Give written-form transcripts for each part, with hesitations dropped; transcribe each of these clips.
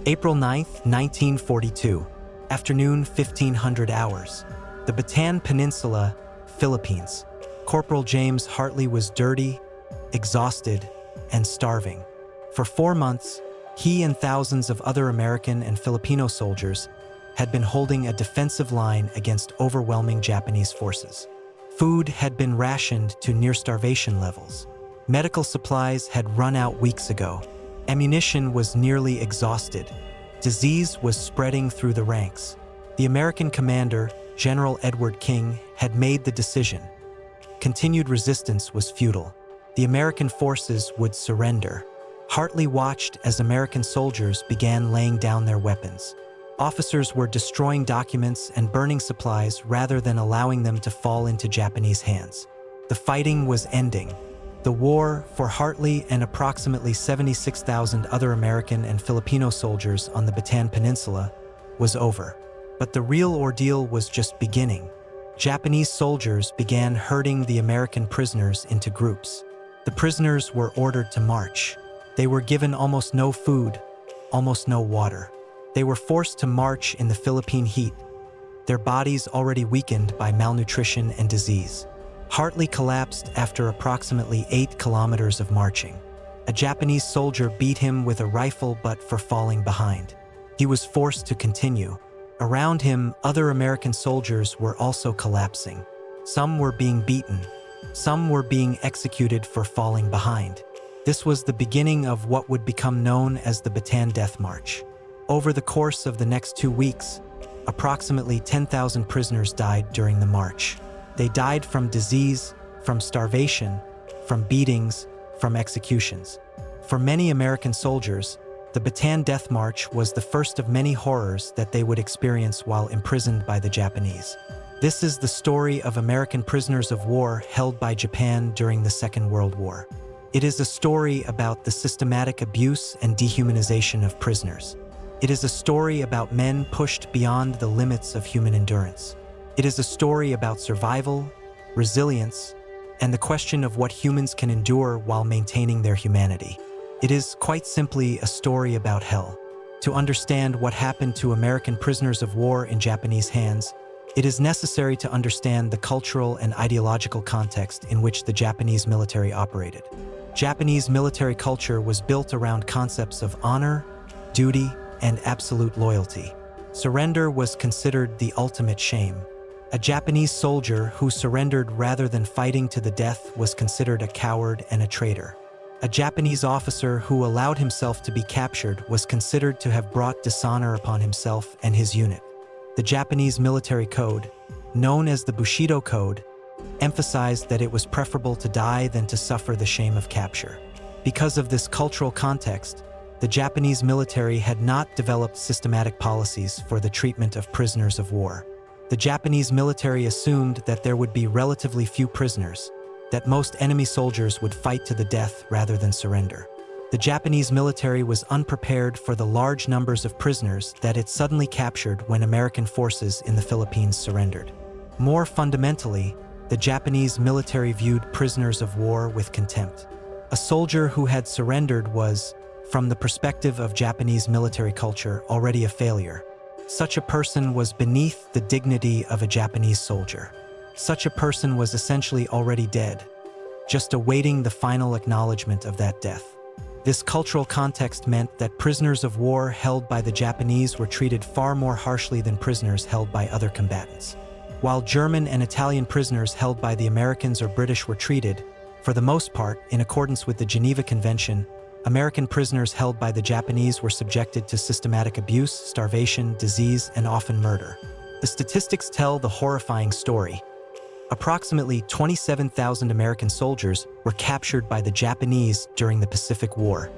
April 9, 1942, afternoon 1500 hours. The Bataan Peninsula, Philippines. Corporal James Hartley was dirty, exhausted, and starving. For 4 months, he and thousands of other American and Filipino soldiers had been holding a defensive line against overwhelming Japanese forces. Food had been rationed to near starvation levels. Medical supplies had run out weeks ago. Ammunition was nearly exhausted. Disease was spreading through the ranks. The American commander, General Edward King, had made the decision. Continued resistance was futile. The American forces would surrender. Hartley watched as American soldiers began laying down their weapons. Officers were destroying documents and burning supplies rather than allowing them to fall into Japanese hands. The fighting was ending. The war, for Hartley and approximately 76,000 other American and Filipino soldiers on the Bataan Peninsula, was over. But the real ordeal was just beginning. Japanese soldiers began herding the American prisoners into groups. The prisoners were ordered to march. They were given almost no food, almost no water. They were forced to march in the Philippine heat, their bodies already weakened by malnutrition and disease. Hartley collapsed after approximately 8 kilometers of marching. A Japanese soldier beat him with a rifle but for falling behind. He was forced to continue. Around him, other American soldiers were also collapsing. Some were being beaten. Some were being executed for falling behind. This was the beginning of what would become known as the Bataan Death March. Over the course of the next 2 weeks, approximately 10,000 prisoners died during the march. They died from disease, from starvation, from beatings, from executions. For many American soldiers, the Bataan Death March was the first of many horrors that they would experience while imprisoned by the Japanese. This is the story of American prisoners of war held by Japan during the Second World War. It is a story about the systematic abuse and dehumanization of prisoners. It is a story about men pushed beyond the limits of human endurance. It is a story about survival, resilience, and the question of what humans can endure while maintaining their humanity. It is quite simply a story about hell. To understand what happened to American prisoners of war in Japanese hands, it is necessary to understand the cultural and ideological context in which the Japanese military operated. Japanese military culture was built around concepts of honor, duty, and absolute loyalty. Surrender was considered the ultimate shame. A Japanese soldier who surrendered rather than fighting to the death was considered a coward and a traitor. A Japanese officer who allowed himself to be captured was considered to have brought dishonor upon himself and his unit. The Japanese military code, known as the Bushido Code, emphasized that it was preferable to die than to suffer the shame of capture. Because of this cultural context, the Japanese military had not developed systematic policies for the treatment of prisoners of war. The Japanese military assumed that there would be relatively few prisoners, that most enemy soldiers would fight to the death rather than surrender. The Japanese military was unprepared for the large numbers of prisoners that it suddenly captured when American forces in the Philippines surrendered. More fundamentally, the Japanese military viewed prisoners of war with contempt. A soldier who had surrendered was, from the perspective of Japanese military culture, already a failure. Such a person was beneath the dignity of a Japanese soldier. Such a person was essentially already dead, just awaiting the final acknowledgement of that death. This cultural context meant that prisoners of war held by the Japanese were treated far more harshly than prisoners held by other combatants. While German and Italian prisoners held by the Americans or British were treated, for the most part, in accordance with the Geneva Convention, American prisoners held by the Japanese were subjected to systematic abuse, starvation, disease, and often murder. The statistics tell the horrifying story. Approximately 27,000 American soldiers were captured by the Japanese during the Pacific War.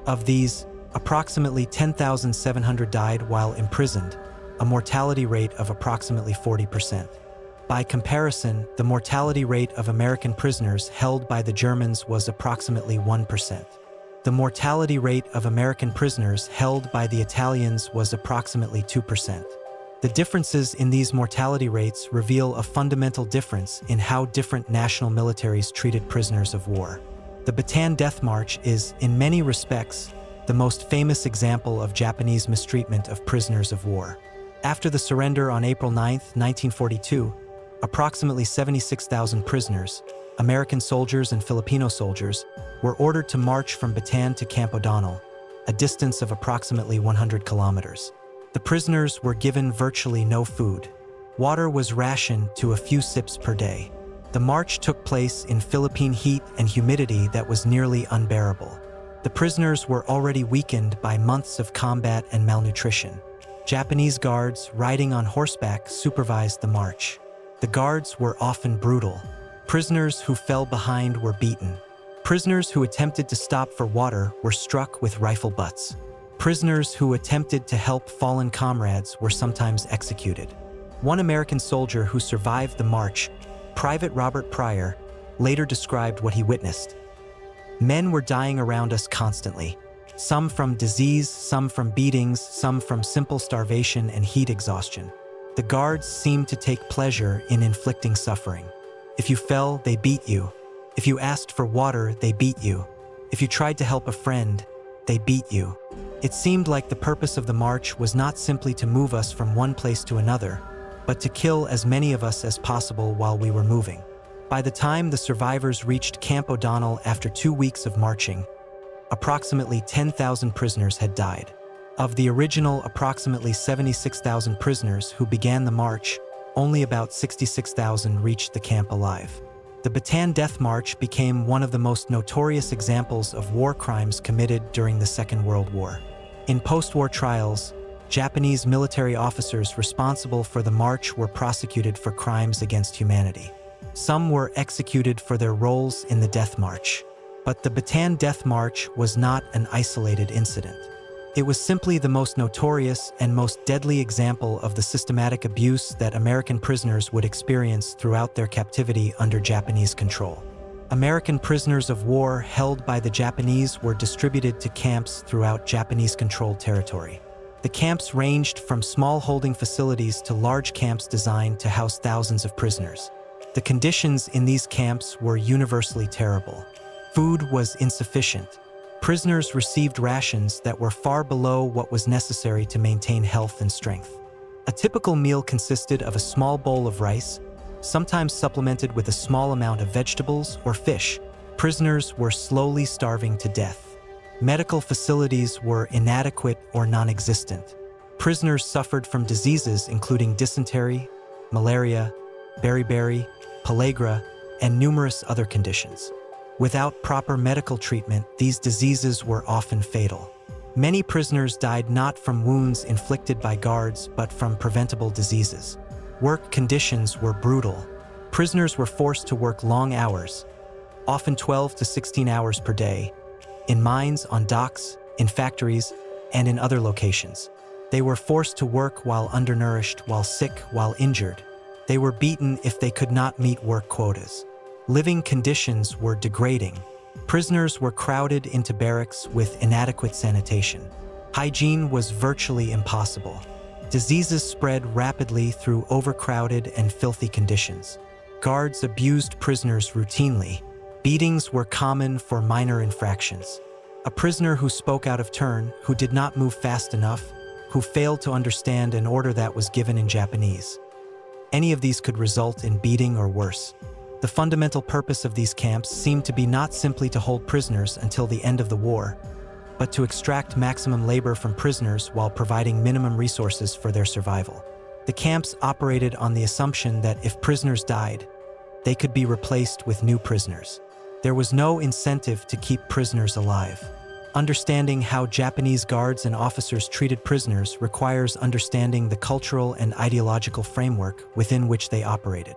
Of these, approximately 10,700 died while imprisoned, a mortality rate of approximately 40%. By comparison, the mortality rate of American prisoners held by the Germans was approximately 1%. The mortality rate of American prisoners held by the Italians was approximately 2%. The differences in these mortality rates reveal a fundamental difference in how different national militaries treated prisoners of war. The Bataan Death March is, in many respects, the most famous example of Japanese mistreatment of prisoners of war. After the surrender on April 9, 1942, approximately 76,000 prisoners, American soldiers and Filipino soldiers, were ordered to march from Bataan to Camp O'Donnell, a distance of approximately 100 kilometers. The prisoners were given virtually no food. Water was rationed to a few sips per day. The march took place in Philippine heat and humidity that was nearly unbearable. The prisoners were already weakened by months of combat and malnutrition. Japanese guards riding on horseback supervised the march. The guards were often brutal. Prisoners who fell behind were beaten. Prisoners who attempted to stop for water were struck with rifle butts. Prisoners who attempted to help fallen comrades were sometimes executed. One American soldier who survived the march, Private Robert Pryor, later described what he witnessed. Men were dying around us constantly. Some from disease, some from beatings, some from simple starvation and heat exhaustion. The guards seemed to take pleasure in inflicting suffering. If you fell, they beat you. If you asked for water, they beat you. If you tried to help a friend, they beat you. It seemed like the purpose of the march was not simply to move us from one place to another, but to kill as many of us as possible while we were moving. By the time the survivors reached Camp O'Donnell after 2 weeks of marching, approximately 10,000 prisoners had died. Of the original approximately 76,000 prisoners who began the march, only about 66,000 reached the camp alive. The Bataan Death March became one of the most notorious examples of war crimes committed during the Second World War. In post-war trials, Japanese military officers responsible for the march were prosecuted for crimes against humanity. Some were executed for their roles in the Death March. But the Bataan Death March was not an isolated incident. It was simply the most notorious and most deadly example of the systematic abuse that American prisoners would experience throughout their captivity under Japanese control. American prisoners of war held by the Japanese were distributed to camps throughout Japanese-controlled territory. The camps ranged from small holding facilities to large camps designed to house thousands of prisoners. The conditions in these camps were universally terrible. Food was insufficient. Prisoners received rations that were far below what was necessary to maintain health and strength. A typical meal consisted of a small bowl of rice, sometimes supplemented with a small amount of vegetables or fish. Prisoners were slowly starving to death. Medical facilities were inadequate or non-existent. Prisoners suffered from diseases including dysentery, malaria, beriberi, pellagra, and numerous other conditions. Without proper medical treatment, these diseases were often fatal. Many prisoners died not from wounds inflicted by guards, but from preventable diseases. Work conditions were brutal. Prisoners were forced to work long hours, often 12 to 16 hours per day, in mines, on docks, in factories, and in other locations. They were forced to work while undernourished, while sick, while injured. They were beaten if they could not meet work quotas. Living conditions were degrading. Prisoners were crowded into barracks with inadequate sanitation. Hygiene was virtually impossible. Diseases spread rapidly through overcrowded and filthy conditions. Guards abused prisoners routinely. Beatings were common for minor infractions. A prisoner who spoke out of turn, who did not move fast enough, who failed to understand an order that was given in Japanese. Any of these could result in beating or worse. The fundamental purpose of these camps seemed to be not simply to hold prisoners until the end of the war, but to extract maximum labor from prisoners while providing minimum resources for their survival. The camps operated on the assumption that if prisoners died, they could be replaced with new prisoners. There was no incentive to keep prisoners alive. Understanding how Japanese guards and officers treated prisoners requires understanding the cultural and ideological framework within which they operated.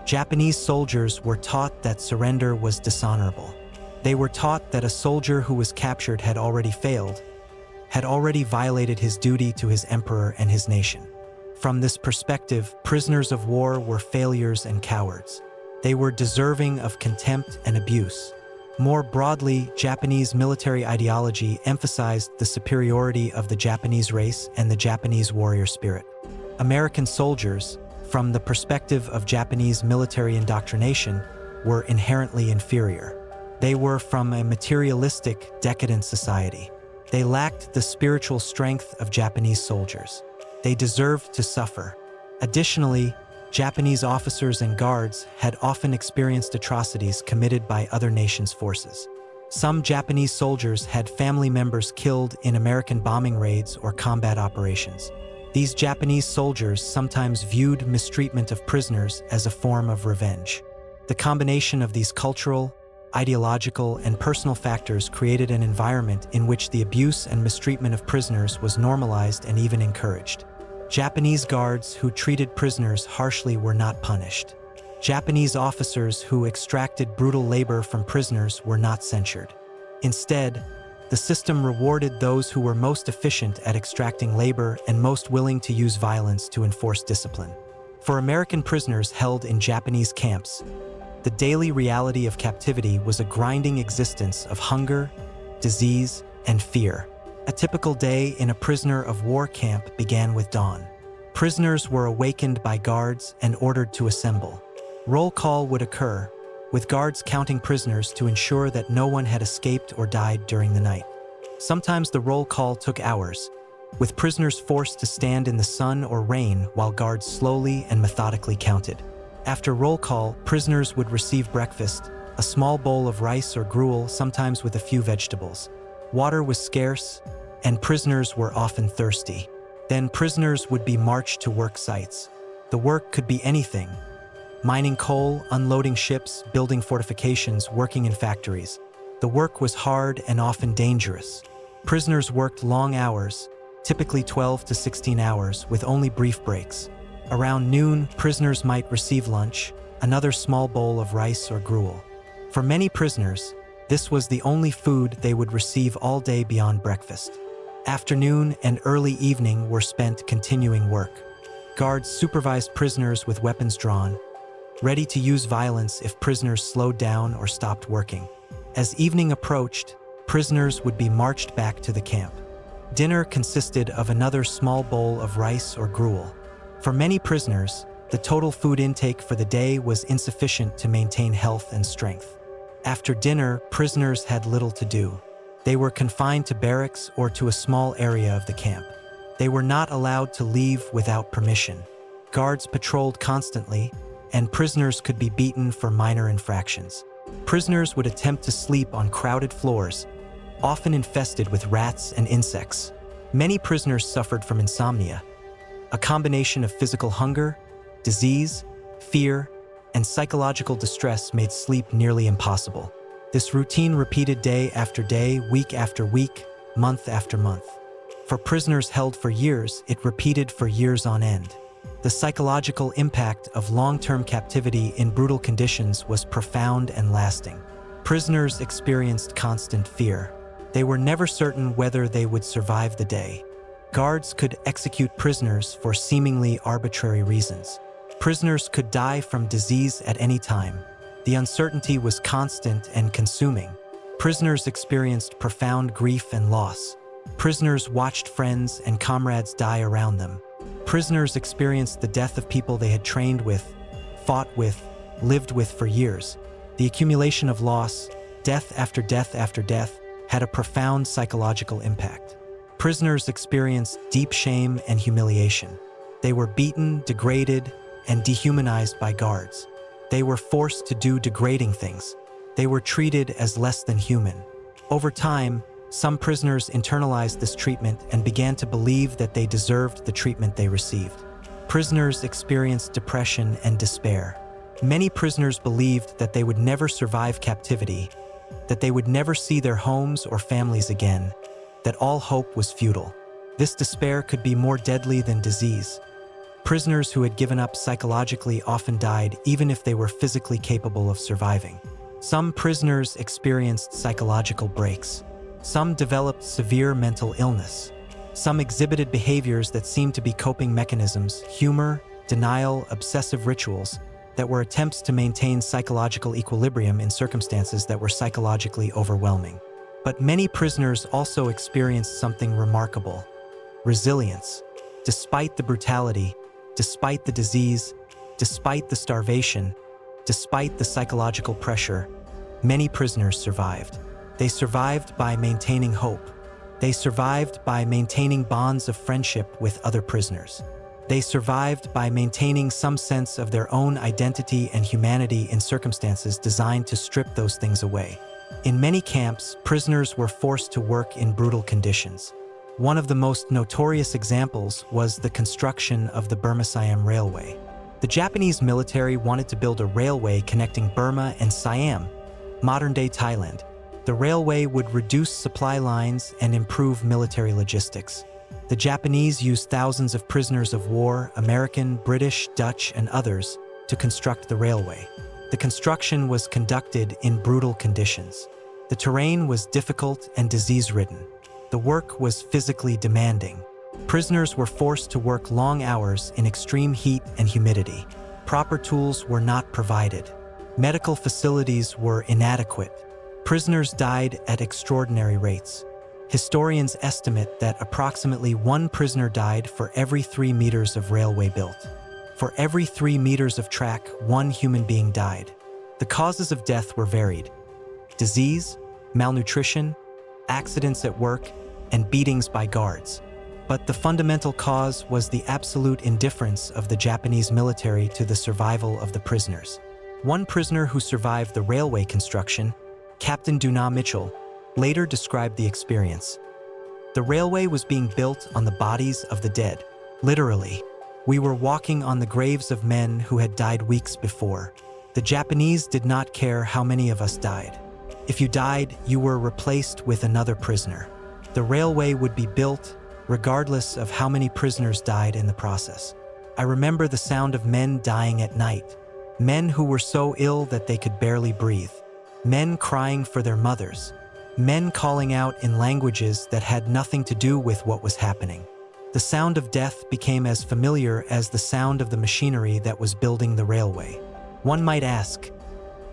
Japanese soldiers were taught that surrender was dishonorable. They were taught that a soldier who was captured had already failed, had already violated his duty to his emperor and his nation. From this perspective, prisoners of war were failures and cowards. They were deserving of contempt and abuse. More broadly, Japanese military ideology emphasized the superiority of the Japanese race and the Japanese warrior spirit. American soldiers, from the perspective of Japanese military indoctrination, were inherently inferior. They were from a materialistic, decadent society. They lacked the spiritual strength of Japanese soldiers. They deserved to suffer. Additionally, Japanese officers and guards had often experienced atrocities committed by other nations' forces. Some Japanese soldiers had family members killed in American bombing raids or combat operations. These Japanese soldiers sometimes viewed mistreatment of prisoners as a form of revenge. The combination of these cultural, ideological, and personal factors created an environment in which the abuse and mistreatment of prisoners was normalized and even encouraged. Japanese guards who treated prisoners harshly were not punished. Japanese officers who extracted brutal labor from prisoners were not censured. Instead, the system rewarded those who were most efficient at extracting labor and most willing to use violence to enforce discipline. For American prisoners held in Japanese camps, the daily reality of captivity was a grinding existence of hunger, disease, and fear. A typical day in a prisoner of war camp began with dawn. Prisoners were awakened by guards and ordered to assemble. Roll call would occur, with guards counting prisoners to ensure that no one had escaped or died during the night. Sometimes the roll call took hours, with prisoners forced to stand in the sun or rain while guards slowly and methodically counted. After roll call, prisoners would receive breakfast, a small bowl of rice or gruel, sometimes with a few vegetables. Water was scarce, and prisoners were often thirsty. Then prisoners would be marched to work sites. The work could be anything: mining coal, unloading ships, building fortifications, working in factories. The work was hard and often dangerous. Prisoners worked long hours, typically 12 to 16 hours, with only brief breaks. Around noon, prisoners might receive lunch, another small bowl of rice or gruel. For many prisoners, this was the only food they would receive all day beyond breakfast. Afternoon and early evening were spent continuing work. Guards supervised prisoners with weapons drawn, ready to use violence if prisoners slowed down or stopped working. As evening approached, prisoners would be marched back to the camp. Dinner consisted of another small bowl of rice or gruel. For many prisoners, the total food intake for the day was insufficient to maintain health and strength. After dinner, prisoners had little to do. They were confined to barracks or to a small area of the camp. They were not allowed to leave without permission. Guards patrolled constantly, and prisoners could be beaten for minor infractions. Prisoners would attempt to sleep on crowded floors, often infested with rats and insects. Many prisoners suffered from insomnia, a combination of physical hunger, disease, fear, and psychological distress made sleep nearly impossible. This routine repeated day after day, week after week, month after month. For prisoners held for years, it repeated for years on end. The psychological impact of long-term captivity in brutal conditions was profound and lasting. Prisoners experienced constant fear. They were never certain whether they would survive the day. Guards could execute prisoners for seemingly arbitrary reasons. Prisoners could die from disease at any time. The uncertainty was constant and consuming. Prisoners experienced profound grief and loss. Prisoners watched friends and comrades die around them. Prisoners experienced the death of people they had trained with, fought with, lived with for years. The accumulation of loss, death after death after death, had a profound psychological impact. Prisoners experienced deep shame and humiliation. They were beaten, degraded, and dehumanized by guards. They were forced to do degrading things. They were treated as less than human. Over time, some prisoners internalized this treatment and began to believe that they deserved the treatment they received. Prisoners experienced depression and despair. Many prisoners believed that they would never survive captivity, that they would never see their homes or families again, that all hope was futile. This despair could be more deadly than disease. Prisoners who had given up psychologically often died even if they were physically capable of surviving. Some prisoners experienced psychological breaks. Some developed severe mental illness. Some exhibited behaviors that seemed to be coping mechanisms, humor, denial, obsessive rituals, that were attempts to maintain psychological equilibrium in circumstances that were psychologically overwhelming. But many prisoners also experienced something remarkable: resilience. Despite the brutality, despite the disease, despite the starvation, despite the psychological pressure, many prisoners survived. They survived by maintaining hope. They survived by maintaining bonds of friendship with other prisoners. They survived by maintaining some sense of their own identity and humanity in circumstances designed to strip those things away. In many camps, prisoners were forced to work in brutal conditions. One of the most notorious examples was the construction of the Burma-Siam Railway. The Japanese military wanted to build a railway connecting Burma and Siam, modern-day Thailand. The railway would reduce supply lines and improve military logistics. The Japanese used thousands of prisoners of war, American, British, Dutch, and others, to construct the railway. The construction was conducted in brutal conditions. The terrain was difficult and disease-ridden. The work was physically demanding. Prisoners were forced to work long hours in extreme heat and humidity. Proper tools were not provided. Medical facilities were inadequate. Prisoners died at extraordinary rates. Historians estimate that approximately 1 prisoner died for every 3 meters of railway built. For every 3 meters of track, 1 human being died. The causes of death were varied: disease, malnutrition, accidents at work, and beatings by guards. But the fundamental cause was the absolute indifference of the Japanese military to the survival of the prisoners. One prisoner who survived the railway construction, Captain Louis Mitchell, later described the experience. The railway was being built on the bodies of the dead. Literally, we were walking on the graves of men who had died weeks before. The Japanese did not care how many of us died. If you died, you were replaced with another prisoner. The railway would be built regardless of how many prisoners died in the process. I remember the sound of men dying at night, men who were so ill that they could barely breathe, men crying for their mothers, men calling out in languages that had nothing to do with what was happening. The sound of death became as familiar as the sound of the machinery that was building the railway. One might ask,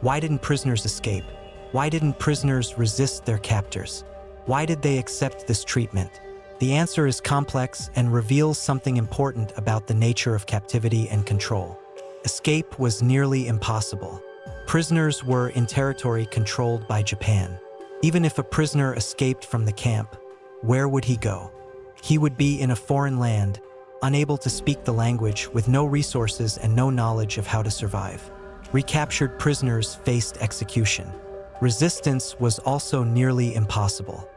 why didn't prisoners escape? Why didn't prisoners resist their captors? Why did they accept this treatment? The answer is complex and reveals something important about the nature of captivity and control. Escape was nearly impossible. Prisoners were in territory controlled by Japan. Even if a prisoner escaped from the camp, where would he go? He would be in a foreign land, unable to speak the language, with no resources and no knowledge of how to survive. Recaptured prisoners faced execution. Resistance was also nearly impossible.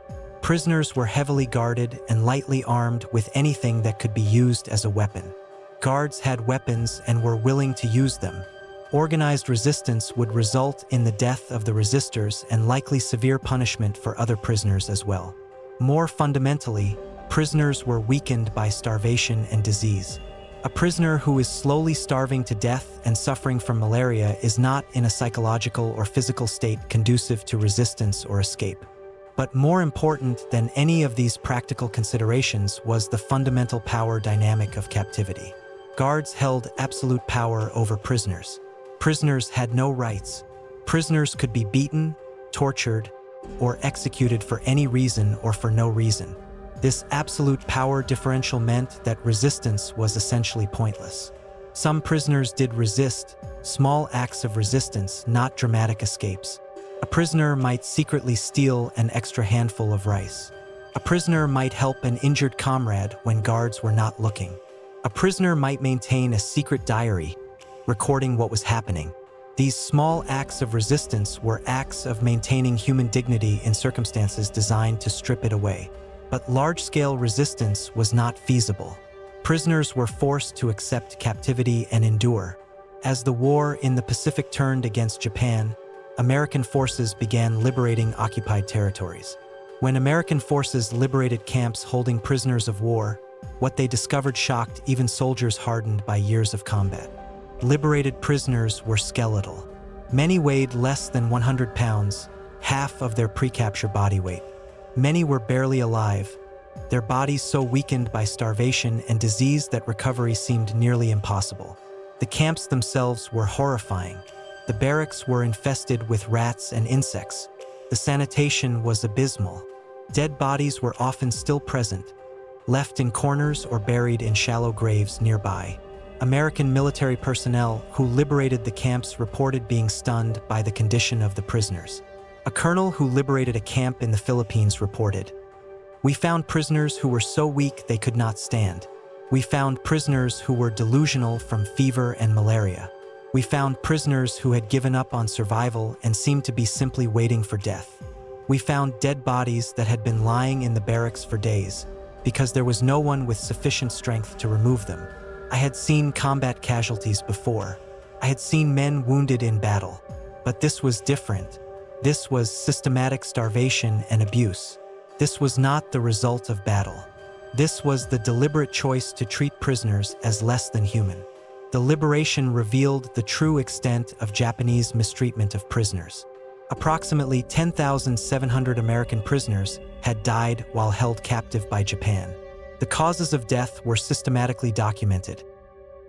Prisoners were heavily guarded and lightly armed with anything that could be used as a weapon. Guards had weapons and were willing to use them. Organized resistance would result in the death of the resistors and likely severe punishment for other prisoners as well. More fundamentally, prisoners were weakened by starvation and disease. A prisoner who is slowly starving to death and suffering from malaria is not in a psychological or physical state conducive to resistance or escape. But more important than any of these practical considerations was the fundamental power dynamic of captivity. Guards held absolute power over prisoners. Prisoners had no rights. Prisoners could be beaten, tortured, or executed for any reason or for no reason. This absolute power differential meant that resistance was essentially pointless. Some prisoners did resist, small acts of resistance, not dramatic escapes. A prisoner might secretly steal an extra handful of rice. A prisoner might help an injured comrade when guards were not looking. A prisoner might maintain a secret diary, recording what was happening. These small acts of resistance were acts of maintaining human dignity in circumstances designed to strip it away. But large-scale resistance was not feasible. Prisoners were forced to accept captivity and endure. As the war in the Pacific turned against Japan, American forces began liberating occupied territories. When American forces liberated camps holding prisoners of war, what they discovered shocked even soldiers hardened by years of combat. Liberated prisoners were skeletal. Many weighed less than 100 pounds, half of their pre-capture body weight. Many were barely alive, their bodies so weakened by starvation and disease that recovery seemed nearly impossible. The camps themselves were horrifying. The barracks were infested with rats and insects. The sanitation was abysmal. Dead bodies were often still present, left in corners or buried in shallow graves nearby. American military personnel who liberated the camps reported being stunned by the condition of the prisoners. A colonel who liberated a camp in the Philippines reported, We found prisoners who were so weak they could not stand. We found prisoners who were delusional from fever and malaria. We found prisoners who had given up on survival and seemed to be simply waiting for death. We found dead bodies that had been lying in the barracks for days because there was no one with sufficient strength to remove them. I had seen combat casualties before. I had seen men wounded in battle. But this was different. This was systematic starvation and abuse. This was not the result of battle. This was the deliberate choice to treat prisoners as less than human. The liberation revealed the true extent of Japanese mistreatment of prisoners. Approximately 10,700 American prisoners had died while held captive by Japan. The causes of death were systematically documented: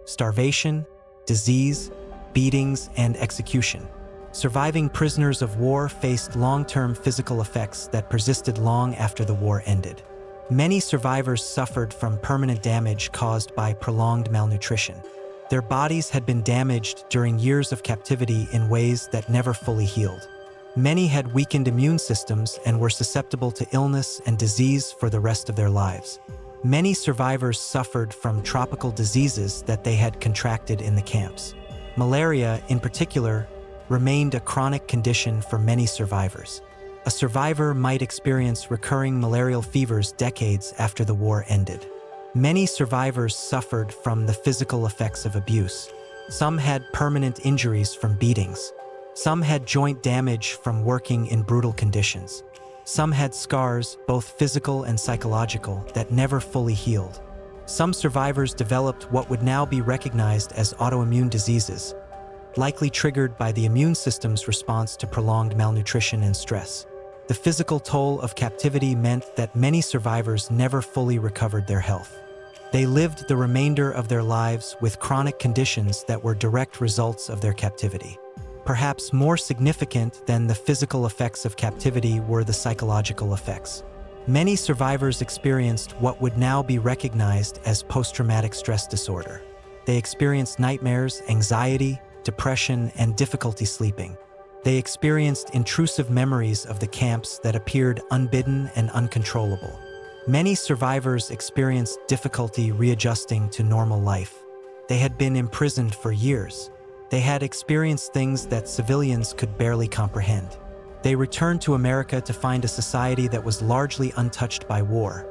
starvation, disease, beatings, and execution. Surviving prisoners of war faced long-term physical effects that persisted long after the war ended. Many survivors suffered from permanent damage caused by prolonged malnutrition. Their bodies had been damaged during years of captivity in ways that never fully healed. Many had weakened immune systems and were susceptible to illness and disease for the rest of their lives. Many survivors suffered from tropical diseases that they had contracted in the camps. Malaria, in particular, remained a chronic condition for many survivors. A survivor might experience recurring malarial fevers decades after the war ended. Many survivors suffered from the physical effects of abuse. Some had permanent injuries from beatings. Some had joint damage from working in brutal conditions. Some had scars, both physical and psychological, that never fully healed. Some survivors developed what would now be recognized as autoimmune diseases, likely triggered by the immune system's response to prolonged malnutrition and stress. The physical toll of captivity meant that many survivors never fully recovered their health. They lived the remainder of their lives with chronic conditions that were direct results of their captivity. Perhaps more significant than the physical effects of captivity were the psychological effects. Many survivors experienced what would now be recognized as post-traumatic stress disorder. They experienced nightmares, anxiety, depression, and difficulty sleeping. They experienced intrusive memories of the camps that appeared unbidden and uncontrollable. Many survivors experienced difficulty readjusting to normal life. They had been imprisoned for years. They had experienced things that civilians could barely comprehend. They returned to America to find a society that was largely untouched by war,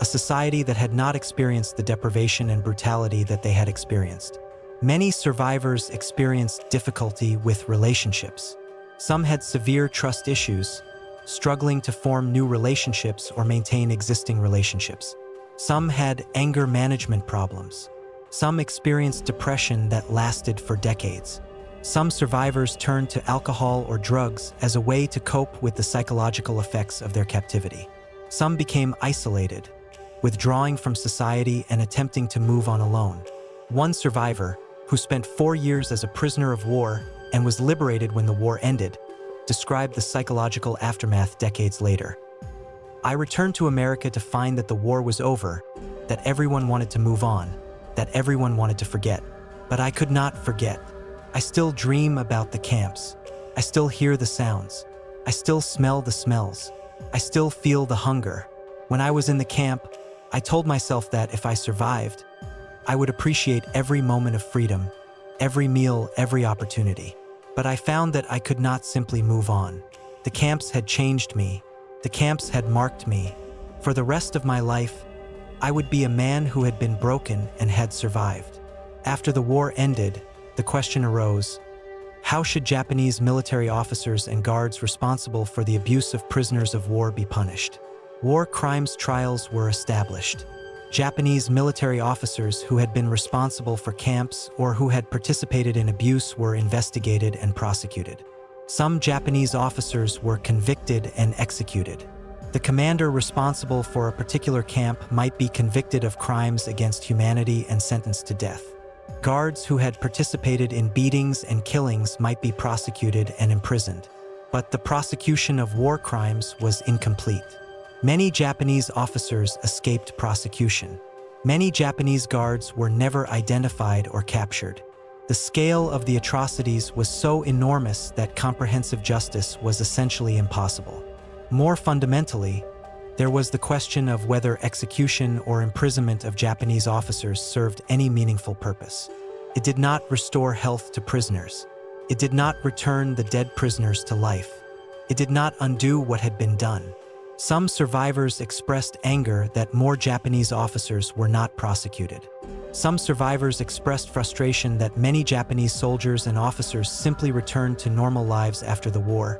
a society that had not experienced the deprivation and brutality that they had experienced. Many survivors experienced difficulty with relationships. Some had severe trust issues, struggling to form new relationships or maintain existing relationships. Some had anger management problems. Some experienced depression that lasted for decades. Some survivors turned to alcohol or drugs as a way to cope with the psychological effects of their captivity. Some became isolated, withdrawing from society and attempting to move on alone. One survivor, who spent 4 years as a prisoner of war and was liberated when the war ended, described the psychological aftermath decades later. "I returned to America to find that the war was over, that everyone wanted to move on, that everyone wanted to forget. But I could not forget. I still dream about the camps. I still hear the sounds. I still smell the smells. I still feel the hunger. When I was in the camp, I told myself that if I survived, I would appreciate every moment of freedom, every meal, every opportunity. But I found that I could not simply move on. The camps had changed me. The camps had marked me. For the rest of my life, I would be a man who had been broken and had survived." After the war ended, the question arose: how should Japanese military officers and guards responsible for the abuse of prisoners of war be punished? War crimes trials were established. Japanese military officers who had been responsible for camps or who had participated in abuse were investigated and prosecuted. Some Japanese officers were convicted and executed. The commander responsible for a particular camp might be convicted of crimes against humanity and sentenced to death. Guards who had participated in beatings and killings might be prosecuted and imprisoned. But the prosecution of war crimes was incomplete. Many Japanese officers escaped prosecution. Many Japanese guards were never identified or captured. The scale of the atrocities was so enormous that comprehensive justice was essentially impossible. More fundamentally, There was the question of whether execution or imprisonment of Japanese officers served any meaningful purpose. It did not restore health to prisoners. It did not return the dead prisoners to life. It did not undo what had been done. Some survivors expressed anger that more Japanese officers were not prosecuted. Some survivors expressed frustration that many Japanese soldiers and officers simply returned to normal lives after the war,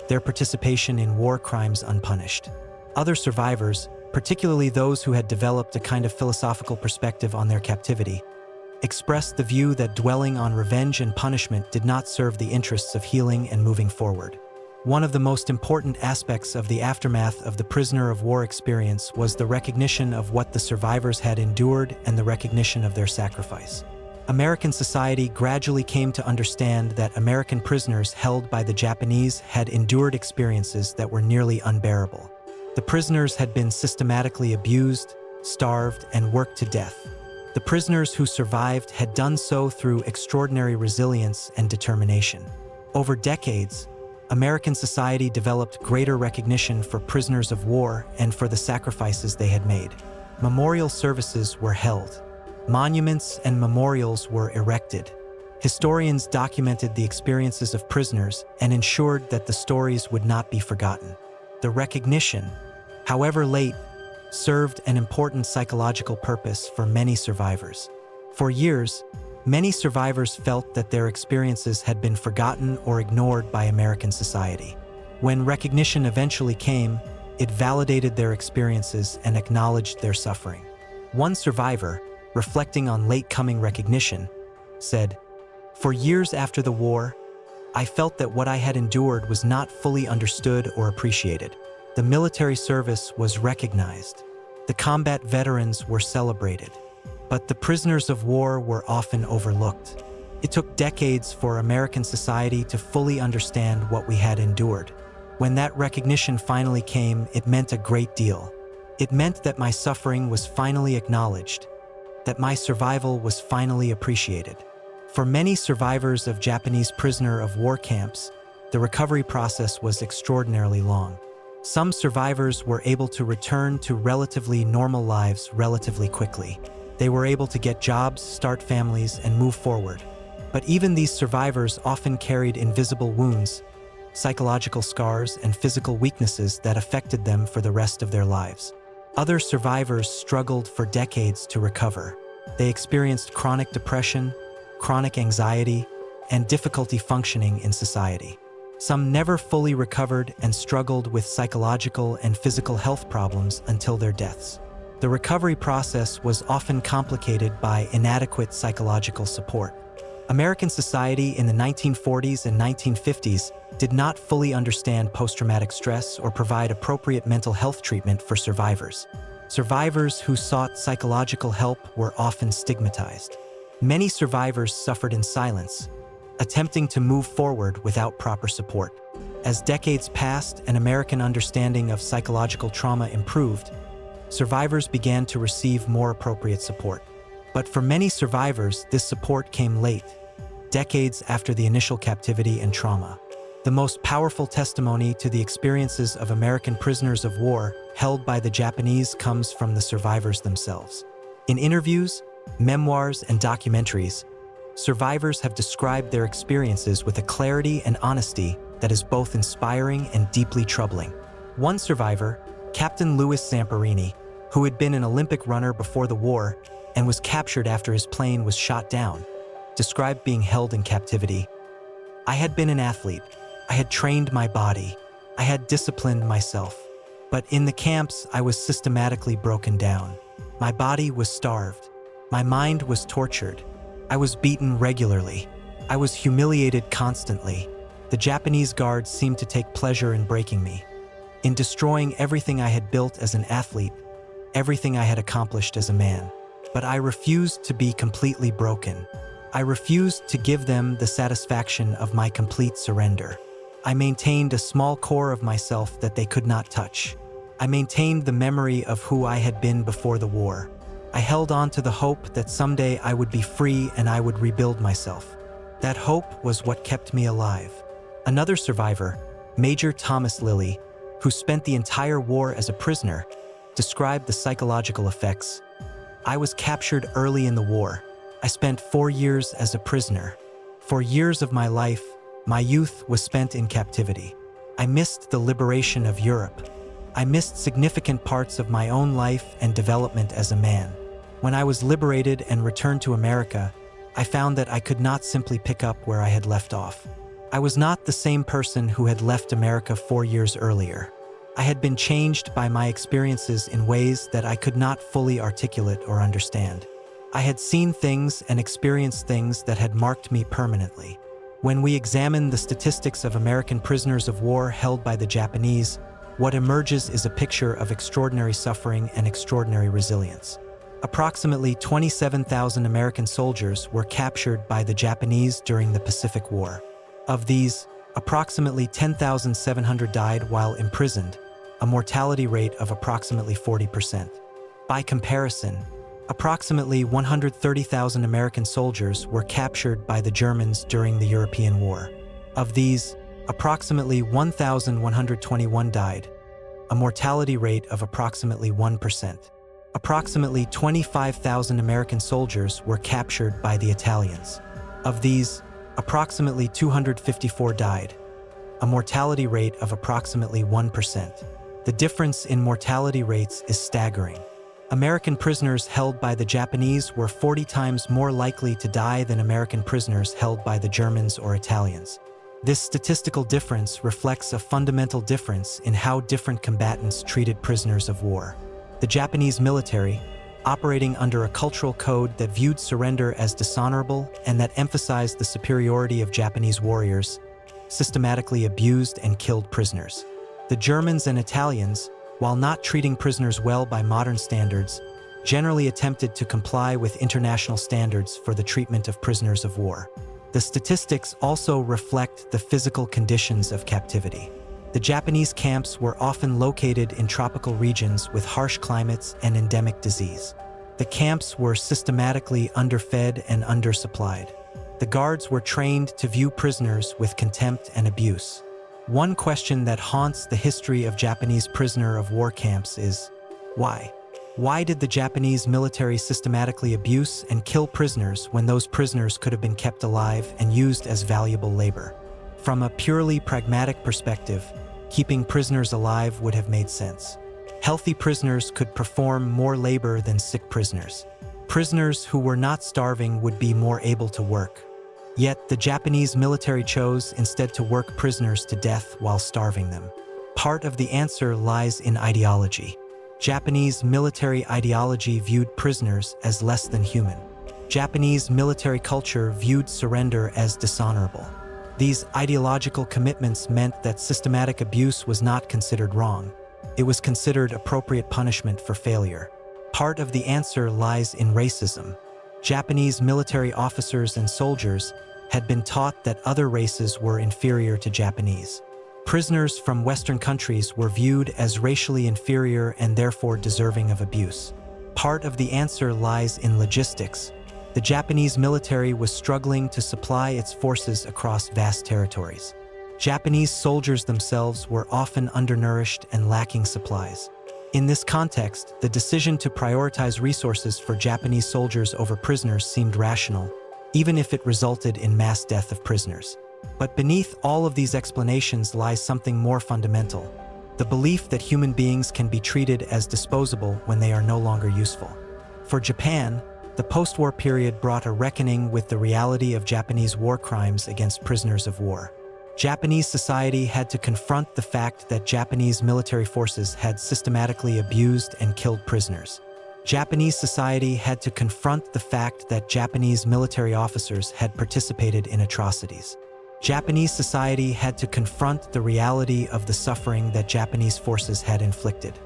their participation in war crimes unpunished. Other survivors, particularly those who had developed a kind of philosophical perspective on their captivity, expressed the view that dwelling on revenge and punishment did not serve the interests of healing and moving forward. One of the most important aspects of the aftermath of the prisoner of war experience was the recognition of what the survivors had endured and the recognition of their sacrifice. American society gradually came to understand that American prisoners held by the Japanese had endured experiences that were nearly unbearable. The prisoners had been systematically abused, starved, and worked to death. The prisoners who survived had done so through extraordinary resilience and determination. Over decades, American society developed greater recognition for prisoners of war and for the sacrifices they had made. Memorial services were held. Monuments and memorials were erected. Historians documented the experiences of prisoners and ensured that the stories would not be forgotten. The recognition, however late, served an important psychological purpose for many survivors. For years, many survivors felt that their experiences had been forgotten or ignored by American society. When recognition eventually came, it validated their experiences and acknowledged their suffering. One survivor, reflecting on late-coming recognition, said, "For years after the war, I felt that what I had endured was not fully understood or appreciated. The military service was recognized. The combat veterans were celebrated. But the prisoners of war were often overlooked. It took decades for American society to fully understand what we had endured. When that recognition finally came, it meant a great deal. It meant that my suffering was finally acknowledged, that my survival was finally appreciated." For many survivors of Japanese prisoner of war camps, the recovery process was extraordinarily long. Some survivors were able to return to relatively normal lives relatively quickly. They were able to get jobs, start families, and move forward. But even these survivors often carried invisible wounds, psychological scars, and physical weaknesses that affected them for the rest of their lives. Other survivors struggled for decades to recover. They experienced chronic depression, chronic anxiety, and difficulty functioning in society. Some never fully recovered and struggled with psychological and physical health problems until their deaths. The recovery process was often complicated by inadequate psychological support. American society in the 1940s and 1950s did not fully understand post-traumatic stress or provide appropriate mental health treatment for survivors. Survivors who sought psychological help were often stigmatized. Many survivors suffered in silence, attempting to move forward without proper support. As decades passed and American understanding of psychological trauma improved, survivors began to receive more appropriate support. But for many survivors, this support came late, decades after the initial captivity and trauma. The most powerful testimony to the experiences of American prisoners of war held by the Japanese comes from the survivors themselves. In interviews, memoirs, and documentaries, survivors have described their experiences with a clarity and honesty that is both inspiring and deeply troubling. One survivor, Captain Louis Zamperini, who had been an Olympic runner before the war and was captured after his plane was shot down, described being held in captivity. "I had been an athlete. I had trained my body. I had disciplined myself. But in the camps, I was systematically broken down. My body was starved. My mind was tortured. I was beaten regularly. I was humiliated constantly. The Japanese guards seemed to take pleasure in breaking me, in destroying everything I had built as an athlete, everything I had accomplished as a man. But I refused to be completely broken. I refused to give them the satisfaction of my complete surrender. I maintained a small core of myself that they could not touch. I maintained the memory of who I had been before the war. I held on to the hope that someday I would be free and I would rebuild myself. That hope was what kept me alive." Another survivor, Major Thomas Lilly, who spent the entire war as a prisoner, described the psychological effects. "I was captured early in the war. I spent 4 years as a prisoner. 4 years of my life, my youth was spent in captivity. I missed the liberation of Europe. I missed significant parts of my own life and development as a man. When I was liberated and returned to America, I found that I could not simply pick up where I had left off. I was not the same person who had left America 4 years earlier. I had been changed by my experiences in ways that I could not fully articulate or understand. I had seen things and experienced things that had marked me permanently." When we examine the statistics of American prisoners of war held by the Japanese, what emerges is a picture of extraordinary suffering and extraordinary resilience. Approximately 27,000 American soldiers were captured by the Japanese during the Pacific War. Of these, approximately 10,700 died while imprisoned, a mortality rate of approximately 40%. By comparison, approximately 130,000 American soldiers were captured by the Germans during the European War. Of these, approximately 1,121 died, a mortality rate of approximately 1%. Approximately 25,000 American soldiers were captured by the Italians. Of these, approximately 254 died, a mortality rate of approximately 1%. The difference in mortality rates is staggering. American prisoners held by the Japanese were 40 times more likely to die than American prisoners held by the Germans or Italians. This statistical difference reflects a fundamental difference in how different combatants treated prisoners of war. The Japanese military, operating under a cultural code that viewed surrender as dishonorable and that emphasized the superiority of Japanese warriors, systematically abused and killed prisoners. The Germans and Italians, while not treating prisoners well by modern standards, generally attempted to comply with international standards for the treatment of prisoners of war. The statistics also reflect the physical conditions of captivity. The Japanese camps were often located in tropical regions with harsh climates and endemic disease. The camps were systematically underfed and undersupplied. The guards were trained to view prisoners with contempt and abuse. One question that haunts the history of Japanese prisoner of war camps is, why? Why did the Japanese military systematically abuse and kill prisoners when those prisoners could have been kept alive and used as valuable labor? From a purely pragmatic perspective, keeping prisoners alive would have made sense. Healthy prisoners could perform more labor than sick prisoners. Prisoners who were not starving would be more able to work. Yet the Japanese military chose instead to work prisoners to death while starving them. Part of the answer lies in ideology. Japanese military ideology viewed prisoners as less than human. Japanese military culture viewed surrender as dishonorable. These ideological commitments meant that systematic abuse was not considered wrong. It was considered appropriate punishment for failure. Part of the answer lies in racism. Japanese military officers and soldiers had been taught that other races were inferior to Japanese. Prisoners from Western countries were viewed as racially inferior and therefore deserving of abuse. Part of the answer lies in logistics. The Japanese military was struggling to supply its forces across vast territories. Japanese soldiers themselves were often undernourished and lacking supplies. In this context, the decision to prioritize resources for Japanese soldiers over prisoners seemed rational, even if it resulted in mass death of prisoners. But beneath all of these explanations lies something more fundamental: the belief that human beings can be treated as disposable when they are no longer useful. For Japan, the post-war period brought a reckoning with the reality of Japanese war crimes against prisoners of war. Japanese society had to confront the fact that Japanese military forces had systematically abused and killed prisoners. Japanese society had to confront the fact that Japanese military officers had participated in atrocities. Japanese society had to confront the reality of the suffering that Japanese forces had inflicted.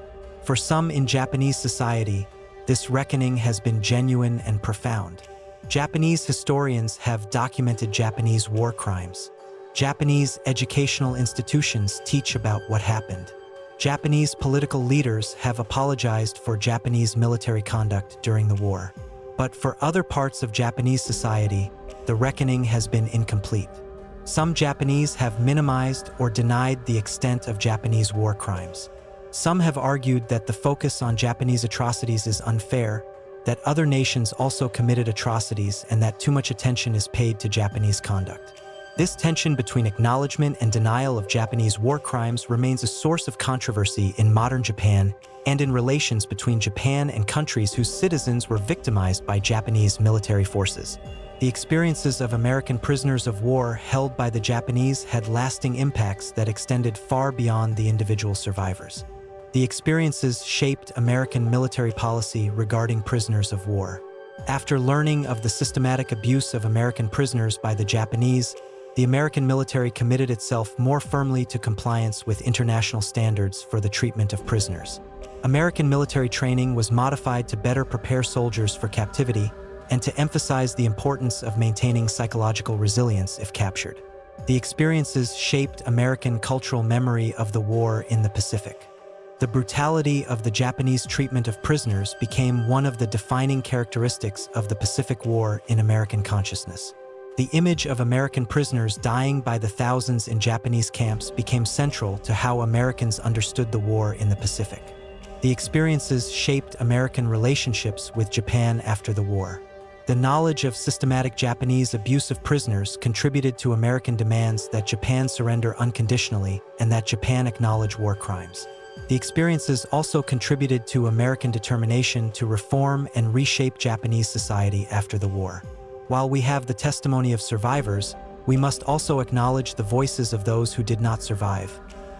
For some in Japanese society, this reckoning has been genuine and profound. Japanese historians have documented Japanese war crimes. Japanese educational institutions teach about what happened. Japanese political leaders have apologized for Japanese military conduct during the war. But for other parts of Japanese society, the reckoning has been incomplete. Some Japanese have minimized or denied the extent of Japanese war crimes. Some have argued that the focus on Japanese atrocities is unfair, that other nations also committed atrocities, and that too much attention is paid to Japanese conduct. This tension between acknowledgement and denial of Japanese war crimes remains a source of controversy in modern Japan and in relations between Japan and countries whose citizens were victimized by Japanese military forces. The experiences of American prisoners of war held by the Japanese had lasting impacts that extended far beyond the individual survivors. The experiences shaped American military policy regarding prisoners of war. After learning of the systematic abuse of American prisoners by the Japanese, the American military committed itself more firmly to compliance with international standards for the treatment of prisoners. American military training was modified to better prepare soldiers for captivity and to emphasize the importance of maintaining psychological resilience if captured. The experiences shaped American cultural memory of the war in the Pacific. The brutality of the Japanese treatment of prisoners became one of the defining characteristics of the Pacific War in American consciousness. The image of American prisoners dying by the thousands in Japanese camps became central to how Americans understood the war in the Pacific. The experiences shaped American relationships with Japan after the war. The knowledge of systematic Japanese abuse of prisoners contributed to American demands that Japan surrender unconditionally and that Japan acknowledge war crimes. The experiences also contributed to American determination to reform and reshape Japanese society after the war. While we have the testimony of survivors, we must also acknowledge the voices of those who did not survive.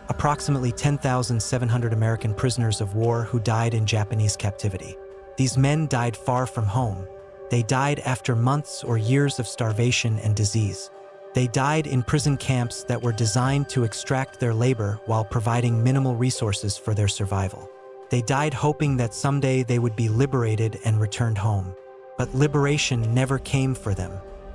Approximately 10,700 American prisoners of war who died in Japanese captivity. These men died far from home. They died after months or years of starvation and disease. They died in prison camps that were designed to extract their labor while providing minimal resources for their survival. They died hoping that someday they would be liberated and returned home. But liberation never came for them.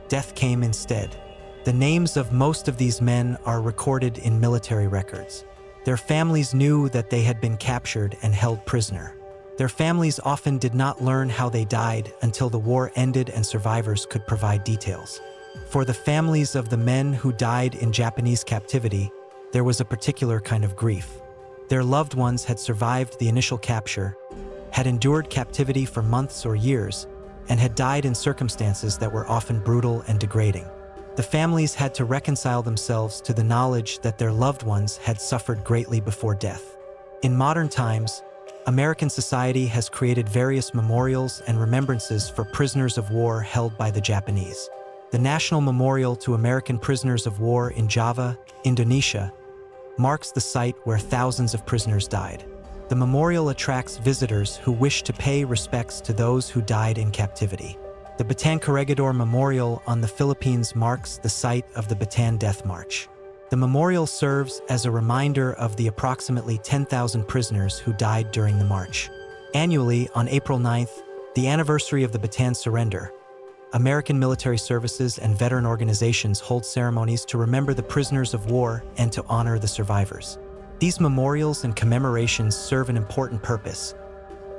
Death came instead. The names of most of these men are recorded in military records. Their families knew that they had been captured and held prisoner. Their families often did not learn how they died until the war ended and survivors could provide details. For the families of the men who died in Japanese captivity, there was a particular kind of grief. Their loved ones had survived the initial capture, had endured captivity for months or years, and had died in circumstances that were often brutal and degrading. The families had to reconcile themselves to the knowledge that their loved ones had suffered greatly before death. In modern times, American society has created various memorials and remembrances for prisoners of war held by the Japanese. The National Memorial to American Prisoners of War in Java, Indonesia, marks the site where thousands of prisoners died. The memorial attracts visitors who wish to pay respects to those who died in captivity. The Bataan Corregidor Memorial on the Philippines marks the site of the Bataan Death March. The memorial serves as a reminder of the approximately 10,000 prisoners who died during the march. Annually, on April 9th, the anniversary of the Bataan surrender, American military services and veteran organizations hold ceremonies to remember the prisoners of war and to honor the survivors. These memorials and commemorations serve an important purpose.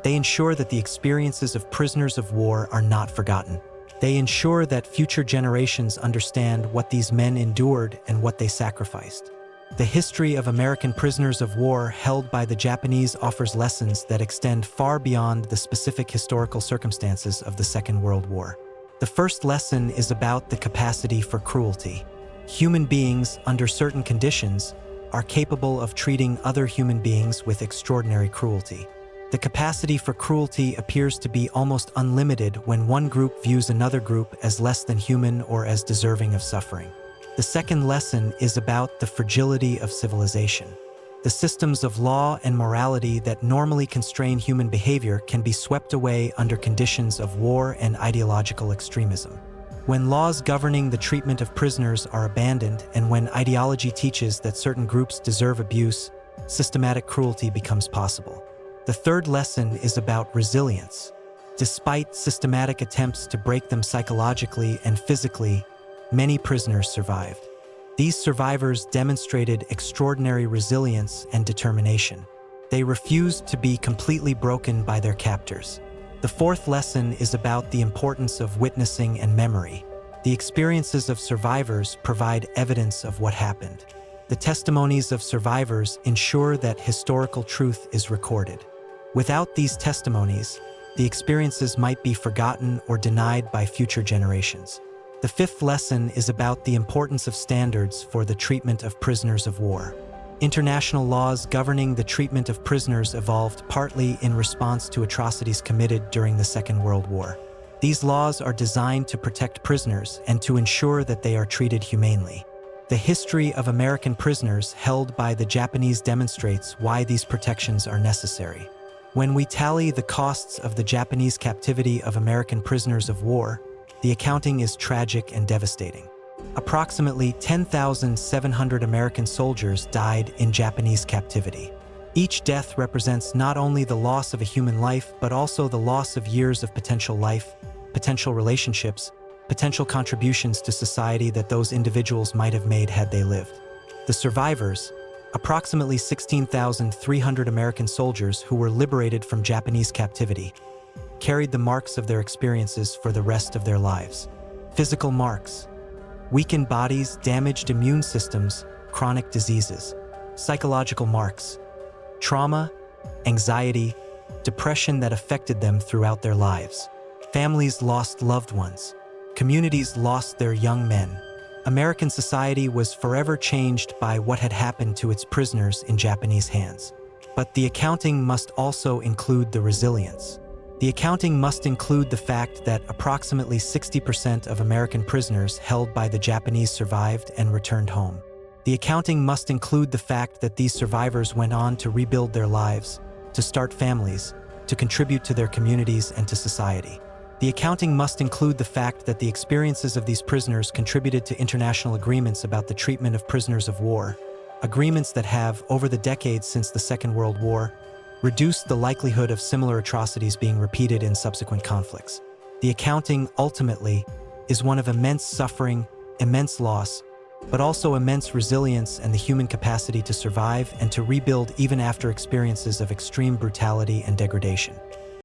They ensure that the experiences of prisoners of war are not forgotten. They ensure that future generations understand what these men endured and what they sacrificed. The history of American prisoners of war held by the Japanese offers lessons that extend far beyond the specific historical circumstances of the Second World War. The first lesson is about the capacity for cruelty. Human beings, under certain conditions, are capable of treating other human beings with extraordinary cruelty. The capacity for cruelty appears to be almost unlimited when one group views another group as less than human or as deserving of suffering. The second lesson is about the fragility of civilization. The systems of law and morality that normally constrain human behavior can be swept away under conditions of war and ideological extremism. When laws governing the treatment of prisoners are abandoned and when ideology teaches that certain groups deserve abuse, systematic cruelty becomes possible. The third lesson is about resilience. Despite systematic attempts to break them psychologically and physically, many prisoners survived. These survivors demonstrated extraordinary resilience and determination. They refused to be completely broken by their captors. The fourth lesson is about the importance of witnessing and memory. The experiences of survivors provide evidence of what happened. The testimonies of survivors ensure that historical truth is recorded. Without these testimonies, the experiences might be forgotten or denied by future generations. The fifth lesson is about the importance of standards for the treatment of prisoners of war. International laws governing the treatment of prisoners evolved partly in response to atrocities committed during the Second World War. These laws are designed to protect prisoners and to ensure that they are treated humanely. The history of American prisoners held by the Japanese demonstrates why these protections are necessary. When we tally the costs of the Japanese captivity of American prisoners of war, the accounting is tragic and devastating. Approximately 10,700 American soldiers died in Japanese captivity. Each death represents not only the loss of a human life, but also the loss of years of potential life, potential relationships, potential contributions to society that those individuals might have made had they lived. The survivors, approximately 16,300 American soldiers who were liberated from Japanese captivity, carried the marks of their experiences for the rest of their lives. Physical marks: weakened bodies, damaged immune systems, chronic diseases. Psychological marks: trauma, anxiety, depression that affected them throughout their lives. Families lost loved ones. Communities lost their young men. American society was forever changed by what had happened to its prisoners in Japanese hands. But the accounting must also include the resilience. The accounting must include the fact that approximately 60% of American prisoners held by the Japanese survived and returned home. The accounting must include the fact that these survivors went on to rebuild their lives, to start families, to contribute to their communities and to society. The accounting must include the fact that the experiences of these prisoners contributed to international agreements about the treatment of prisoners of war, agreements that have, over the decades since the Second World War, reduced the likelihood of similar atrocities being repeated in subsequent conflicts. The accounting, ultimately, is one of immense suffering, immense loss, but also immense resilience and the human capacity to survive and to rebuild even after experiences of extreme brutality and degradation.